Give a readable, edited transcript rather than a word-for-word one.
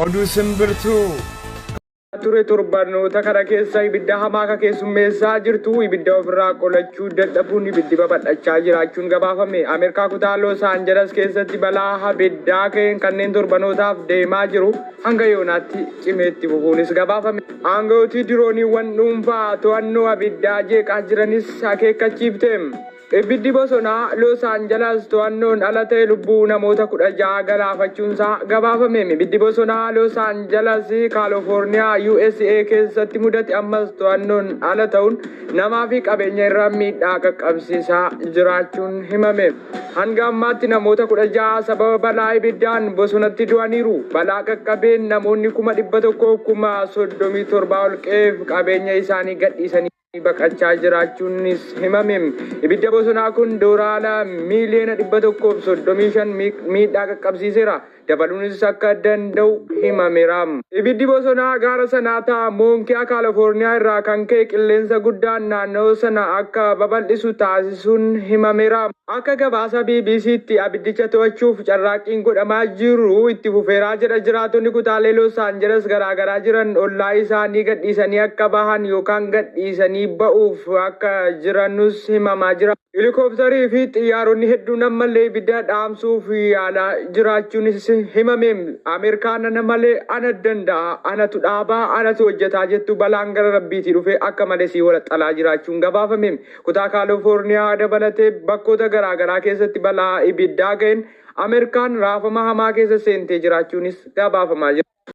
Oduu simbirtuu. Ture torbannoota kana keessa ibidda hamaa akka keessummeessaa jirtu ibidda ofirraa qolachuu dadhabuun ibiddi babal'achaa jiraachuun gabaafame. Ameerikaa kutaa Los Angeles keessatti balaa abiddaa kanneen torbanootaaf deemaa jiru hanga yoonaatti cimeetti fufuunis gabaafame. Aangawooti dirooniiwwan dhuunfaa to'annoo abiddaa jeeqaa jiranis akeekkachiifte. Ibiddi bosonaa Los Angeles to'annoon ala ta'e lubbuu namoota 16 galaafachuunsaa gabaafame. Ibiddi bosonaa Los Angeles California USA keessatti mudate ammas to'annoon ala ta'uun namaa fi qabeenya irra miidhaa qaqqabsiisaa jiraachuun himame. Hanga ammaatti namoota 16 sababa balaa ibiddaan bosonatti du'aniiru. Balaa qaqqabeen namoonni 137 ol qe'eef qabeenya isaanii gadhiisanii baqachaa jiraachuunis himame. Ibidda bosonaa kun doolaara miiliyoona 135 miidhaa qaqqabsiiseera. Dabaluunis akka danda'u himameera. Ibiddi bosonaa gaara sanaataa Moonkiyaa Kaalifoorniyaa irraa kan ka'e qilleensa guddaan naannoo sana akka babal'isu taasisuun himameera. Akka gabaasa BBC'tti abiddicha to'achuuf carraaqqiin godhamaa jiru itti fufeeraa jedha. Jiraattonni kutaalee Los Angeles garaagaraa jiran ollaa isaanii gadhiisanii akka bahan yookaan gadhiisanii ba'uuf akka jiranus himamaa jira. Helikoophitarii fi xiyyaaronni hedduun ammallee ibidda dhaamsuuf yaalaa jiraachuunis himame. Ameerikaan ana malee ana danda'a, anatu dhaabaa, anatu hojjetaa jettu balaan gara rabbiitii dhufe akka malee sii walaxxalaa jiraachuun gabaafame. Kutaa Kaalifoorniyaa dabalatee bakkoota garaagaraa keessatti balaa ibiddaa ga'een Ameerikaan raafama hamaa keessa seentee jiraachuunis gabaafamaa jira.